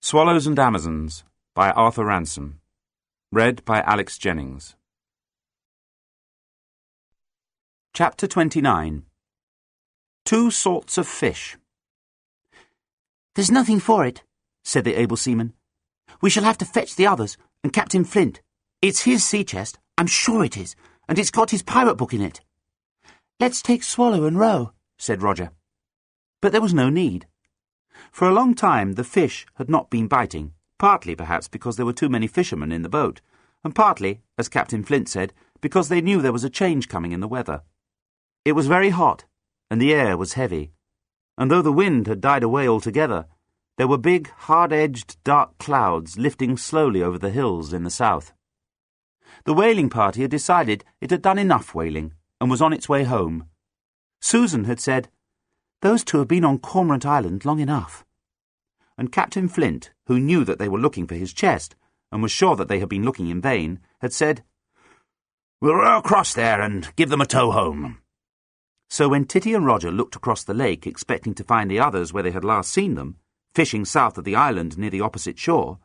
Swallows and Amazons by Arthur Ransome. Read by Alex Jennings. Chapter 29. Two Sorts of Fish. "There's nothing for it," said the able seaman. "We shall have to fetch the others, and Captain Flint. It's his sea chest, I'm sure it is, and it's got his pirate book in it." "Let's take Swallow and row," said Roger. But there was no need. For a long time the fish had not been biting, partly perhaps because there were too many fishermen in the boat, and partly, as Captain Flint said, because they knew there was a change coming in the weather. It was very hot, and the air was heavy, and though the wind had died away altogether, there were big, hard-edged, dark clouds lifting slowly over the hills in the south. The whaling party had decided it had done enough whaling, and was on its way home. Susan had said, "Those two have been on Cormorant Island long enough." And Captain Flint, who knew that they were looking for his chest, and was sure that they had been looking in vain, had said, "We'll row across there and give them a tow home." So when Titty and Roger looked across the lake expecting to find the others where they had last seen them, fishing south of the island near the opposite shore,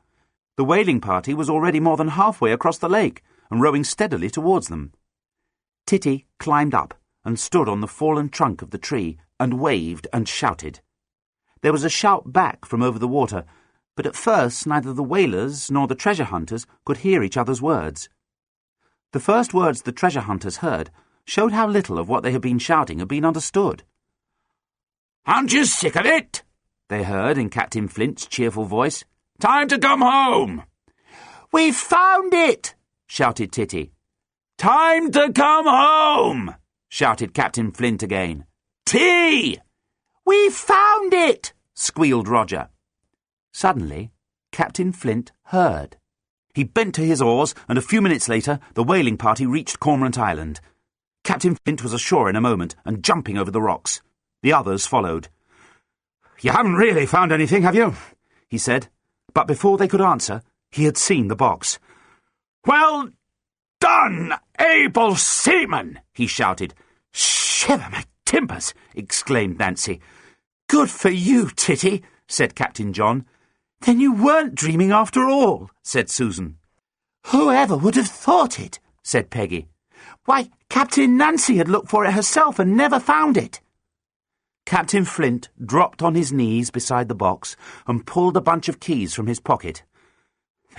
the whaling party was already more than halfway across the lake and rowing steadily towards them. Titty climbed up and stood on the fallen trunk of the tree and waved and shouted. There was a shout back from over the water, but at first neither the whalers nor the treasure hunters could hear each other's words. The first words the treasure hunters heard showed how little of what they had been shouting had been understood. "Aren't you sick of it?" they heard in Captain Flint's cheerful voice. "Time to come home." "We've found it!" shouted Titty. "Time to come home!" shouted Captain Flint again. "Tea!" "We've found it!" squealed Roger. Suddenly, Captain Flint heard. He bent to his oars, and a few minutes later the whaling party reached Cormorant Island. Captain Flint was ashore in a moment and jumping over the rocks. The others followed. "You haven't really found anything, have you?" he said, but before they could answer, he had seen the box. "Well done, able seaman!" he shouted. "Shiver my timbers!" exclaimed Nancy. "Good for you, Titty," said Captain John. "Then you weren't dreaming after all," said Susan. "Whoever would have thought it?" said Peggy. "Why, Captain Nancy had looked for it herself and never found it." Captain Flint dropped on his knees beside the box and pulled a bunch of keys from his pocket.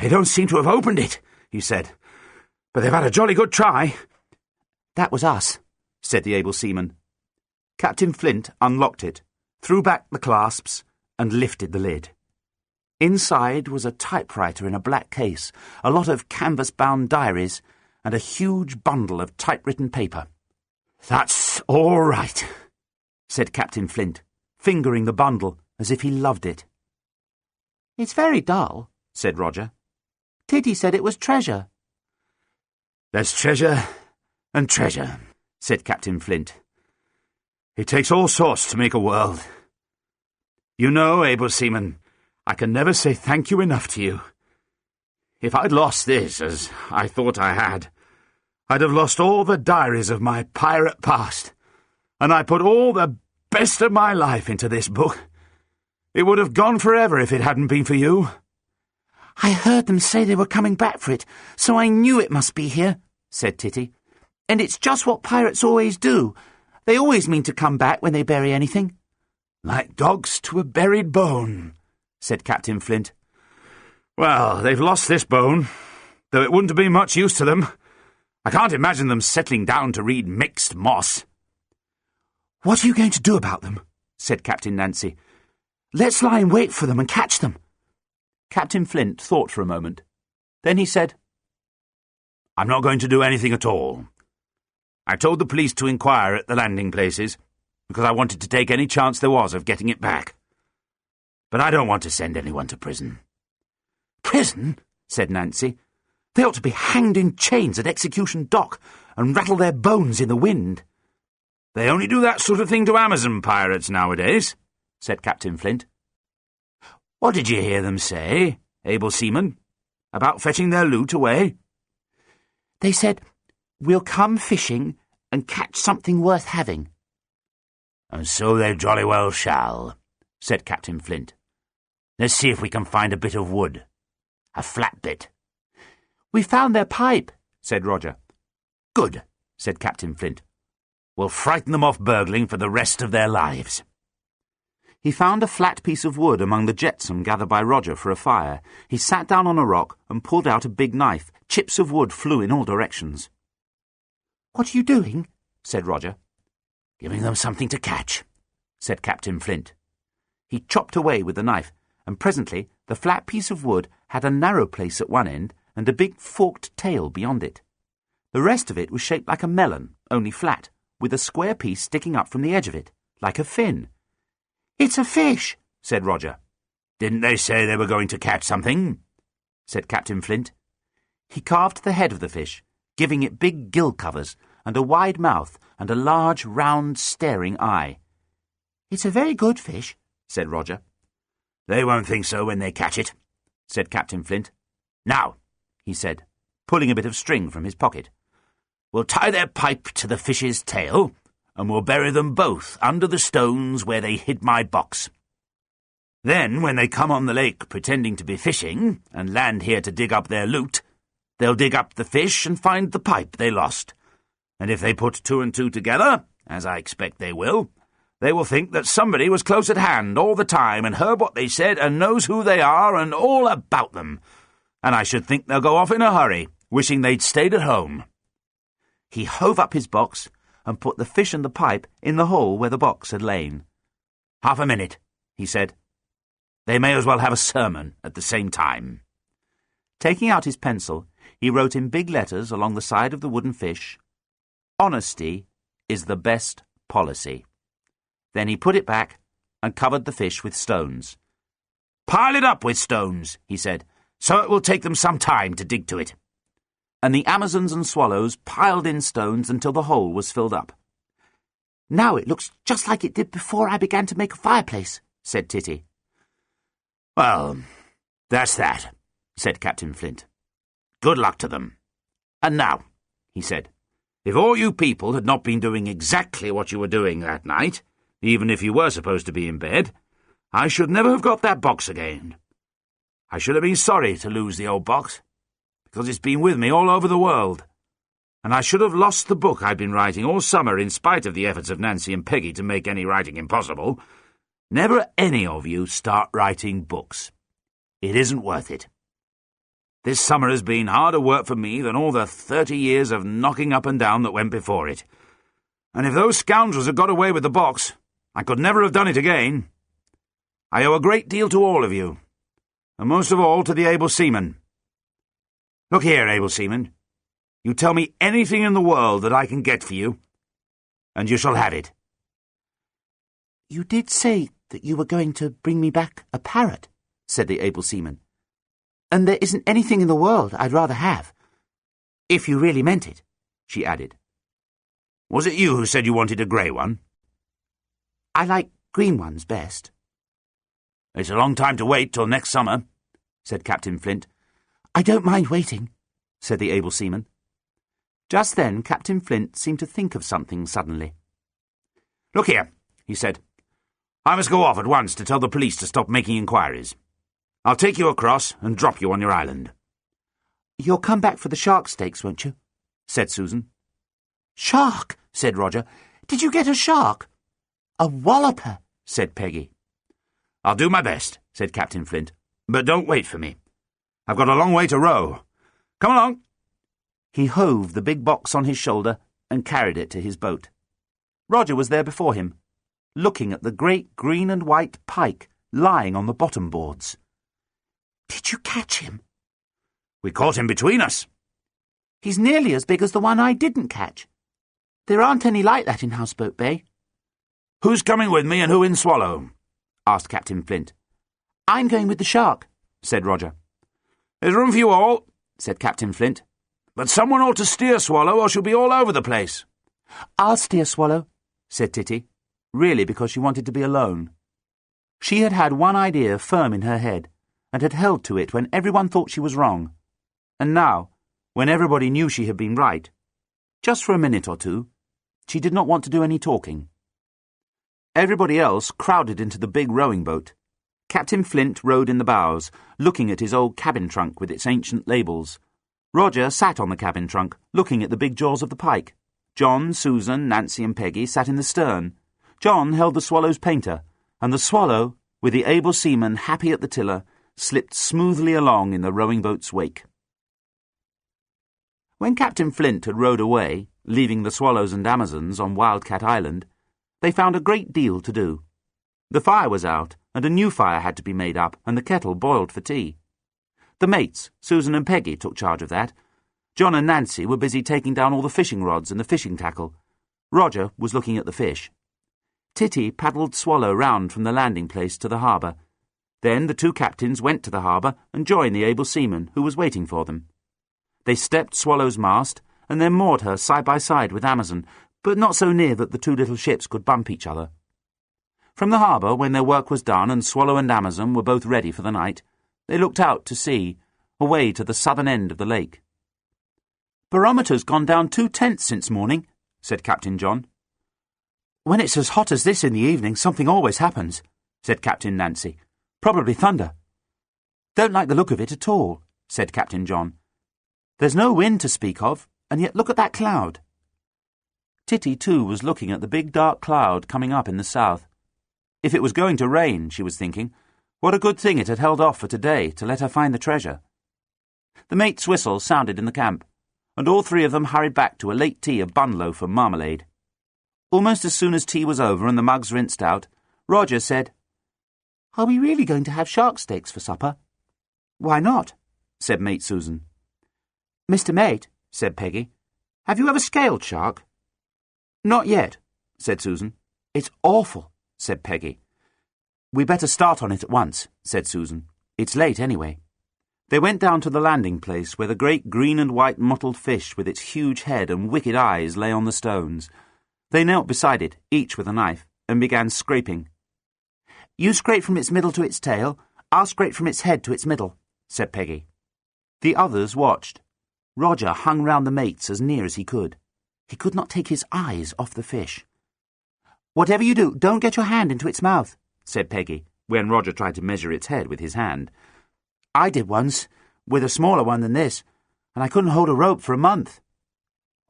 "They don't seem to have opened it," he said, "but they've had a jolly good try." "That was us," said the able seaman. Captain Flint unlocked it, threw back the clasps, and lifted the lid. Inside was a typewriter in a black case, a lot of canvas-bound diaries, and a huge bundle of typewritten paper. "That's all right," said Captain Flint, fingering the bundle as if he loved it. "It's very dull," said Roger. "Titty said it was treasure." "There's treasure and treasure," said Captain Flint. "It takes all sorts to make a world. You know, able seaman, I can never say thank you enough to you. If I'd lost this, as I thought I had, I'd have lost all the diaries of my pirate past, and I put all the best of my life into this book. It would have gone forever if it hadn't been for you." "I heard them say they were coming back for it, so I knew it must be here," said Titty. "And it's just what pirates always do. They always mean to come back when they bury anything." "Like dogs to a buried bone," said Captain Flint. "Well, they've lost this bone, though it wouldn't have been much use to them. I can't imagine them settling down to read mixed moss." "What are you going to do about them?" said Captain Nancy. "Let's lie in wait for them and catch them." Captain Flint thought for a moment. Then he said, "I'm not going to do anything at all. I told the police to inquire at the landing places, because I wanted to take any chance there was of getting it back. But I don't want to send anyone to prison." "Prison?" said Nancy. "They ought to be hanged in chains at Execution Dock and rattle their bones in the wind." "They only do that sort of thing to Amazon pirates nowadays," said Captain Flint. "What did you hear them say, able seaman, about fetching their loot away?" "They said, 'We'll come fishing and catch something worth having.'" "And so they jolly well shall," said Captain Flint. Let's see if we can find a bit of wood. A flat bit. We found their pipe, said Roger. Good, said Captain Flint. We'll frighten them off burgling for the rest of their lives. He found a flat piece of wood among the jetsam gathered by Roger for a fire. He sat down on a rock and pulled out a big knife. Chips of wood flew in all directions. What are you doing? Said Roger. Giving them something to catch, said Captain Flint. He chopped away with the knife, and presently the flat piece of wood had a narrow place at one end and a big forked tail beyond it. The rest of it was shaped like a melon, only flat, with a square piece sticking up from the edge of it, like a fin. It's a fish, said Roger. Didn't they say they were going to catch something? Said Captain Flint. He carved the head of the fish, giving it big gill covers and a wide mouth and a large, round, staring eye. It's a very good fish, said Roger. They won't think so when they catch it, said Captain Flint. Now, he said, pulling a bit of string from his pocket, we'll tie their pipe to the fish's tail, and we'll bury them both under the stones where they hid my box. Then, when they come on the lake pretending to be fishing, and land here to dig up their loot, they'll dig up the fish and find the pipe they lost. And if they put two and two together, as I expect they will think that somebody was close at hand all the time and heard what they said and knows who they are and all about them. And I should think they'll go off in a hurry, wishing they'd stayed at home. He hove up his box and put the fish and the pipe in the hole where the box had lain. "Half a minute," he said. "They may as well have a sermon at the same time." Taking out his pencil, he wrote in big letters along the side of the wooden fish, "Honesty is the best policy." Then he put it back and covered the fish with stones. "Pile it up with stones," he said, "so it will take them some time to dig to it." And the Amazons and swallows piled in stones until the hole was filled up. "Now it looks just like it did before I began to make a fireplace," said Titty. "Well, that's that," said Captain Flint. "Good luck to them. And now," he said, "if all you people had not been doing exactly what you were doing that night, even if you were supposed to be in bed, I should never have got that box again. I should have been sorry to lose the old box, because it's been with me all over the world. And I should have lost the book I'd been writing all summer in spite of the efforts of Nancy and Peggy to make any writing impossible. Never any of you start writing books. It isn't worth it. This summer has been harder work for me than all the 30 years of knocking up and down that went before it. And if those scoundrels had got away with the box, I could never have done it again. I owe a great deal to all of you, and most of all to the able seaman. Look here, able seaman. You tell me anything in the world that I can get for you, and you shall have it." "You did say that you were going to bring me back a parrot," said the able seaman. "And there isn't anything in the world I'd rather have. If you really meant it," she added. "Was it you who said you wanted a grey one?" "I like green ones best." "It's a long time to wait till next summer," said Captain Flint. "I don't mind waiting," said the able seaman. Just then Captain Flint seemed to think of something suddenly. "Look here," he said. "I must go off at once to tell the police to stop making inquiries. I'll take you across and drop you on your island." "You'll come back for the shark steaks, won't you?" said Susan. "Shark," said Roger. "Did you get a shark?" "A walloper," said Peggy. "I'll do my best," said Captain Flint. "But don't wait for me. I've got a long way to row. Come along." He hove the big box on his shoulder and carried it to his boat. Roger was there before him, looking at the great green and white pike lying on the bottom boards. "Did you catch him?" "We caught him between us." "He's nearly as big as the one I didn't catch. There aren't any like that in Houseboat Bay." "Who's coming with me and who in Swallow?" asked Captain Flint. "I'm going with the shark," said Roger. "There's room for you all," said Captain Flint. "But someone ought to steer Swallow or she'll be all over the place." "I'll steer Swallow," said Titty, really because she wanted to be alone. She had had one idea firm in her head, and had held to it when everyone thought she was wrong. And now, when everybody knew she had been right, just for a minute or two, she did not want to do any talking. Everybody else crowded into the big rowing boat. Captain Flint rode in the bows, looking at his old cabin trunk with its ancient labels. Roger sat on the cabin trunk, looking at the big jaws of the pike. John, Susan, Nancy and Peggy sat in the stern. John held the Swallow's painter, and the Swallow, with the able seaman happy at the tiller, slipped smoothly along in the rowing boat's wake. When Captain Flint had rowed away, leaving the Swallows and Amazons on Wildcat Island, they found a great deal to do. The fire was out, and a new fire had to be made up, and the kettle boiled for tea. The mates, Susan and Peggy, took charge of that. John and Nancy were busy taking down all the fishing rods and the fishing tackle. Roger was looking at the fish. Titty paddled Swallow round from the landing place to the harbour. Then the two captains went to the harbour and joined the able seaman who was waiting for them. They stepped Swallow's mast and then moored her side by side with Amazon, but not so near that the two little ships could bump each other. From the harbour, when their work was done and Swallow and Amazon were both ready for the night, they looked out to sea, away to the southern end of the lake. "Barometer's gone down 2/10 since morning," said Captain John. "When it's as hot as this in the evening, something always happens," said Captain Nancy. "Probably thunder." "Don't like the look of it at all," said Captain John. "There's no wind to speak of, and yet look at that cloud." Titty, too, was looking at the big dark cloud coming up in the south. If it was going to rain, she was thinking, what a good thing it had held off for today to let her find the treasure. The mate's whistle sounded in the camp, and all three of them hurried back to a late tea of bun loaf and marmalade. Almost as soon as tea was over and the mugs rinsed out, Roger said, "Are we really going to have shark steaks for supper?" "Why not?" said Mate Susan. "Mr. Mate," said Peggy, "have you ever scaled shark?" "Not yet," said Susan. "It's awful," said Peggy. "We better start on it at once," said Susan. "It's late anyway." They went down to the landing place where the great green and white mottled fish with its huge head and wicked eyes lay on the stones. They knelt beside it, each with a knife, and began scraping. "You scrape from its middle to its tail, I'll scrape from its head to its middle," said Peggy. The others watched. Roger hung round the mates as near as he could. He could not take his eyes off the fish. "Whatever you do, don't get your hand into its mouth," said Peggy, when Roger tried to measure its head with his hand. "I did once, with a smaller one than this, and I couldn't hold a rope for a month."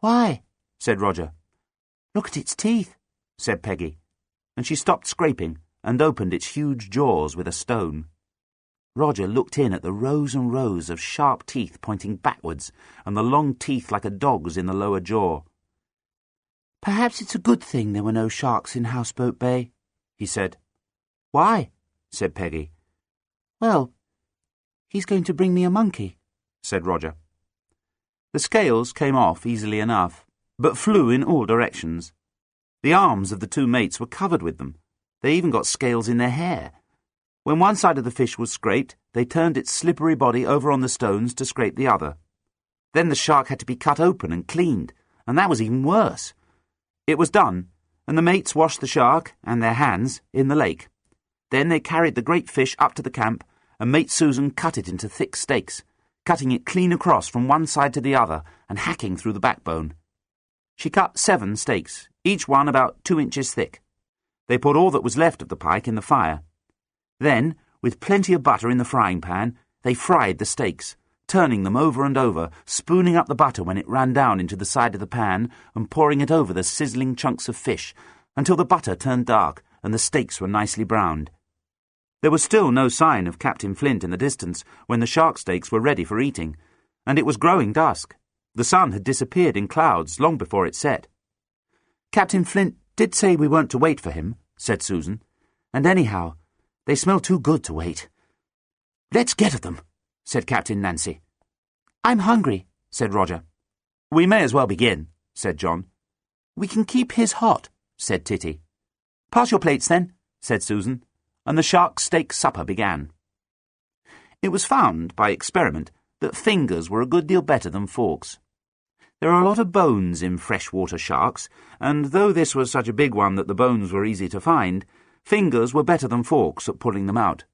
"Why?" said Roger. "Look at its teeth," said Peggy, and she stopped scraping and opened its huge jaws with a stone. Roger looked in at the rows and rows of sharp teeth pointing backwards and the long teeth like a dog's in the lower jaw. "Perhaps it's a good thing there were no sharks in Houseboat Bay," he said. "Why?" said Peggy. "Well, he's going to bring me a monkey," said Roger. The scales came off easily enough, but flew in all directions. The arms of the two mates were covered with them. They even got scales in their hair. When one side of the fish was scraped, they turned its slippery body over on the stones to scrape the other. Then the shark had to be cut open and cleaned, and that was even worse. It was done, and the mates washed the shark, and their hands, in the lake. Then they carried the great fish up to the camp, and Mate Susan cut it into thick steaks, cutting it clean across from one side to the other and hacking through the backbone. She cut 7 steaks, each one about 2 inches thick. They put all that was left of the pike in the fire. Then, with plenty of butter in the frying pan, they fried the steaks, turning them over and over, spooning up the butter when it ran down into the side of the pan and pouring it over the sizzling chunks of fish until the butter turned dark and the steaks were nicely browned. There was still no sign of Captain Flint in the distance when the shark steaks were ready for eating, and it was growing dusk. The sun had disappeared in clouds long before it set. "Captain Flint did say we weren't to wait for him," said Susan, "and anyhow, they smell too good to wait." "Let's get at them," said Captain Nancy. "I'm hungry," said Roger. "We may as well begin," said John. "We can keep his hot," said Titty. "Pass your plates, then," said Susan, and the shark steak supper began. It was found, by experiment, that fingers were a good deal better than forks. There are a lot of bones in freshwater sharks, and though this was such a big one that the bones were easy to find, fingers were better than forks at pulling them out.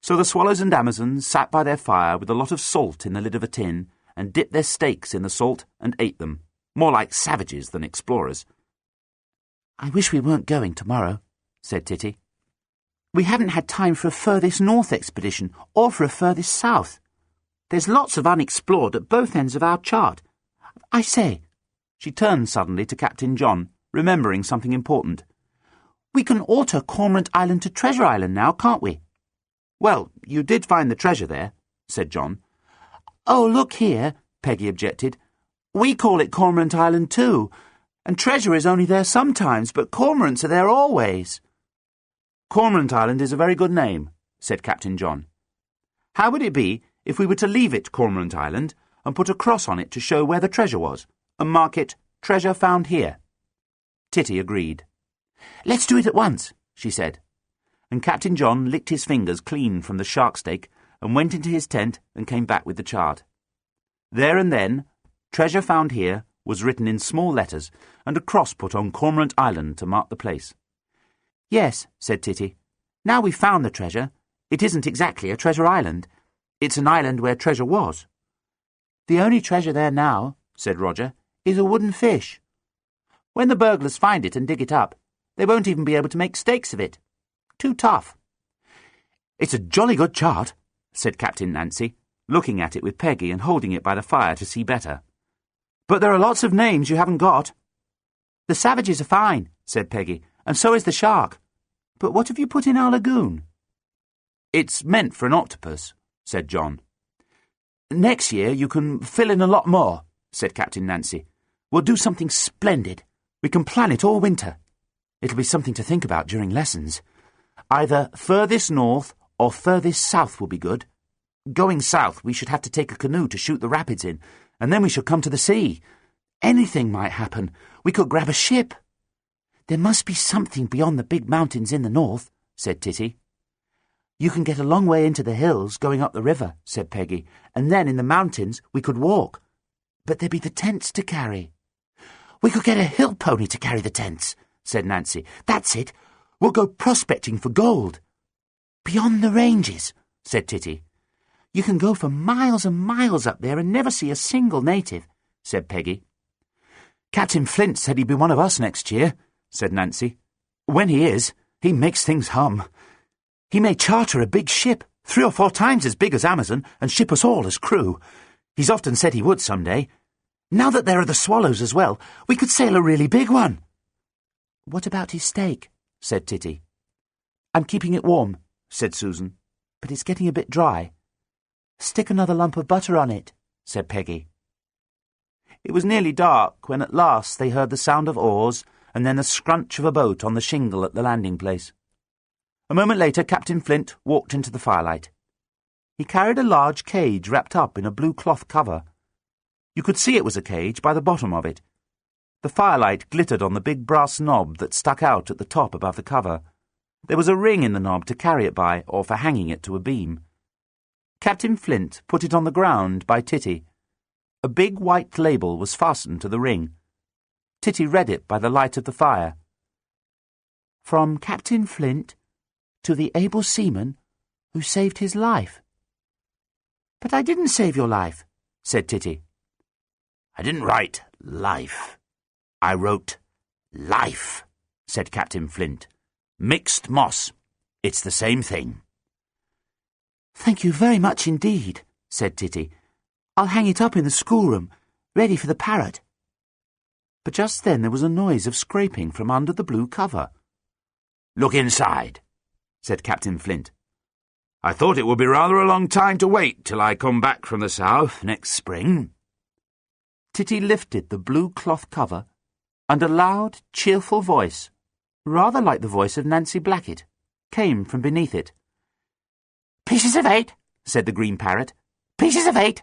So the Swallows and Amazons sat by their fire with a lot of salt in the lid of a tin and dipped their steaks in the salt and ate them, more like savages than explorers. "I wish we weren't going tomorrow," said Titty. We haven't had time for a furthest north expedition or for a furthest south. There's lots of unexplored at both ends of our chart. I say," she turned suddenly to Captain John, remembering something important. "We can alter Cormorant Island to Treasure Island now, can't we?" "Well, you did find the treasure there," said John. "Oh, look here," Peggy objected. "We call it Cormorant Island too, and treasure is only there sometimes, but cormorants are there always." "Cormorant Island is a very good name," said Captain John. "How would it be if we were to leave it Cormorant Island and put a cross on it to show where the treasure was, and mark it Treasure Found Here?" Titty agreed. "Let's do it at once," she said. And Captain John licked his fingers clean from the shark steak and went into his tent and came back with the chart. There and then, Treasure Found Here was written in small letters and a cross put on Cormorant Island to mark the place. "Yes," said Titty. "Now we've found the treasure, it isn't exactly a treasure island. It's an island where treasure was." "The only treasure there now," said Roger, "is a wooden fish. When the burglars find it and dig it up, they won't even be able to make steaks of it. Too tough." "It's a jolly good chart," said Captain Nancy, looking at it with Peggy and holding it by the fire to see better. "But there are lots of names you haven't got." "The savages are fine," said Peggy, "and so is the shark. But what have you put in our lagoon?" "It's meant for an octopus," said John. "Next year you can fill in a lot more," said Captain Nancy. "We'll do something splendid. We can plan it all winter. It'll be something to think about during lessons. Either furthest north or furthest south will be good. Going south, we should have to take a canoe to shoot the rapids in, and then we should come to the sea. Anything might happen. We could grab a ship." "There must be something beyond the big mountains in the north," said Titty. "You can get a long way into the hills going up the river," said Peggy, "and then in the mountains we could walk. But there'd be the tents to carry." "We could get a hill pony to carry the tents," said Nancy. "That's it. We'll go prospecting for gold." "Beyond the ranges," said Titty. "You can go for miles and miles up there and never see a single native," said Peggy. "Captain Flint said he'd be one of us next year," said Nancy. "When he is, he makes things hum. He may charter a big ship, 3 or 4 times as big as Amazon, and ship us all as crew. He's often said he would some day. Now that there are the Swallows as well, we could sail a really big one." "What about his steak?" said Titty. "I'm keeping it warm," said Susan, "but it's getting a bit dry." "Stick another lump of butter on it," said Peggy. It was nearly dark when at last they heard the sound of oars and then the scrunch of a boat on the shingle at the landing place. A moment later Captain Flint walked into the firelight. He carried a large cage wrapped up in a blue cloth cover. You could see it was a cage by the bottom of it. The firelight glittered on the big brass knob that stuck out at the top above the cover. There was a ring in the knob to carry it by or for hanging it to a beam. Captain Flint put it on the ground by Titty. A big white label was fastened to the ring. Titty read it by the light of the fire. "From Captain Flint to the able seaman who saved his life." "But I didn't save your life," said Titty. "I didn't write life. I wrote life," said Captain Flint. "Mixed moss. It's the same thing." "Thank you very much indeed," said Titty. "I'll hang it up in the schoolroom, ready for the parrot." But just then there was a noise of scraping from under the blue cover. "Look inside," said Captain Flint. "I thought it would be rather a long time to wait till I come back from the south next spring." Titty lifted the blue cloth cover, and a loud, cheerful voice, rather like the voice of Nancy Blackett, came from beneath it. "Pieces of 8, said the green parrot. "Pieces of 8.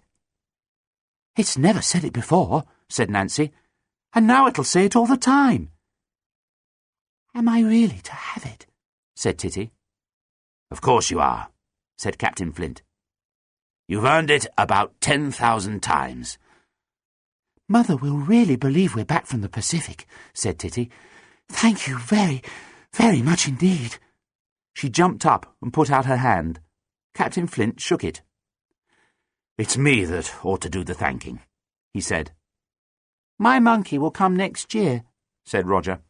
"It's never said it before," said Nancy, "and now it'll say it all the time." "Am I really to have it?" said Titty. "Of course you are," said Captain Flint. "You've earned it about 10,000 times. "Mother will really believe we're back from the Pacific," said Titty. "Thank you very, very much indeed." She jumped up and put out her hand. Captain Flint shook it. "It's me that ought to do the thanking," he said. "My monkey will come next year," said Roger.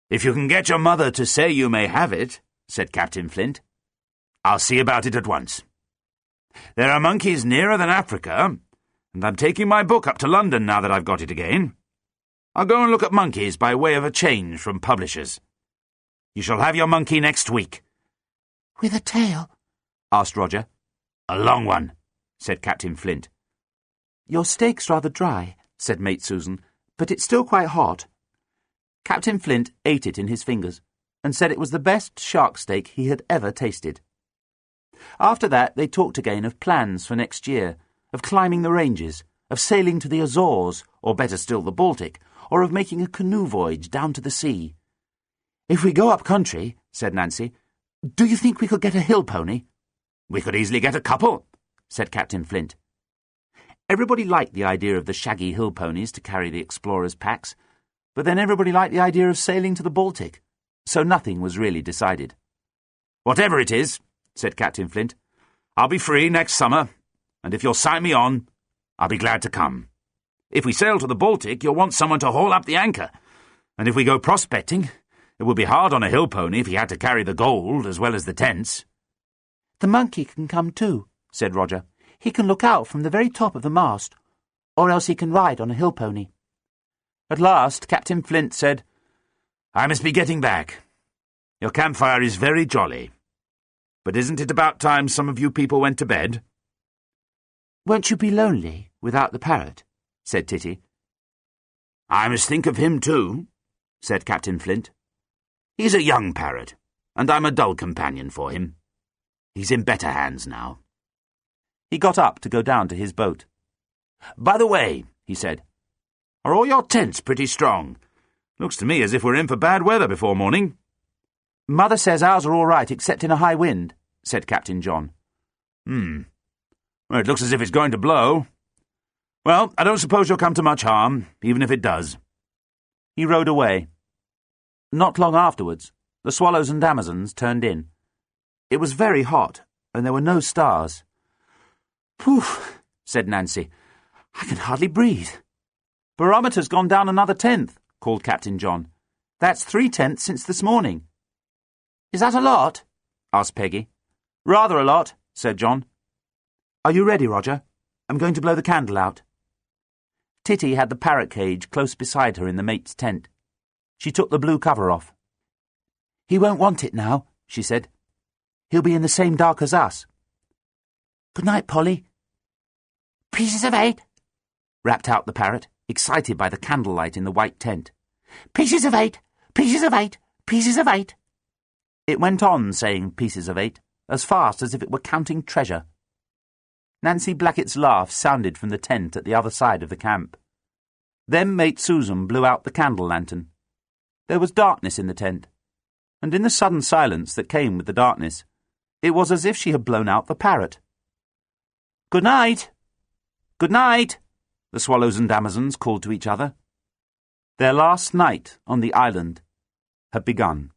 "If you can get your mother to say you may have it," said Captain Flint. "I'll see about it at once. There are monkeys nearer than Africa, and I'm taking my book up to London now that I've got it again. I'll go and look at monkeys by way of a change from publishers. You shall have your monkey next week." "With a tail?" asked Roger. "A long one," said Captain Flint. "Your steak's rather dry," said Mate Susan, "but it's still quite hot." Captain Flint ate it in his fingers and said it was the best shark steak he had ever tasted. After that they talked again of plans for next year, of climbing the ranges, of sailing to the Azores, or better still the Baltic, or of making a canoe voyage down to the sea. "If we go up country," said Nancy, "do you think we could get a hill pony?" "We could easily get a couple," said Captain Flint. Everybody liked the idea of the shaggy hill ponies to carry the explorers' packs, but then everybody liked the idea of sailing to the Baltic, so nothing was really decided. "Whatever it is," said Captain Flint, "I'll be free next summer, and if you'll sign me on, I'll be glad to come. If we sail to the Baltic, you'll want someone to haul up the anchor, and if we go prospecting, it would be hard on a hill pony if he had to carry the gold as well as the tents." "The monkey can come too," said Roger. "He can look out from the very top of the mast, or else he can ride on a hill pony." At last Captain Flint said, "I must be getting back. Your campfire is very jolly. But isn't it about time some of you people went to bed?" "Won't you be lonely without the parrot?" said Titty. "I must think of him too," said Captain Flint. "He's a young parrot, and I'm a dull companion for him. He's in better hands now." He got up to go down to his boat. "By the way," he said, "are all your tents pretty strong? Looks to me as if we're in for bad weather before morning." "Mother says ours are all right except in a high wind," said Captain John. Well, it looks as if it's going to blow. Well, I don't suppose you'll come to much harm, even if it does." He rowed away. Not long afterwards, the Swallows and Amazons turned in. It was very hot, and there were no stars. "Poof," said Nancy. "I can hardly breathe." "Barometer's gone down another 1/10, called Captain John. "That's 3/10 since this morning." "Is that a lot?" asked Peggy. "Rather a lot," said John. "Are you ready, Roger? I'm going to blow the candle out." Titty had the parrot cage close beside her in the mate's tent. She took the blue cover off. "He won't want it now," she said. "He'll be in the same dark as us." "Good night, Polly." "Pieces of 8," rapped out the parrot, excited by the candlelight in the white tent. "Pieces of 8, pieces of 8, pieces of 8. It went on saying pieces of 8, as fast as if it were counting treasure. Nancy Blackett's laugh sounded from the tent at the other side of the camp. Then Mate Susan blew out the candle-lantern. There was darkness in the tent, and in the sudden silence that came with the darkness, it was as if she had blown out the parrot. "Good night! Good night!" the Swallows and Amazons called to each other. Their last night on the island had begun.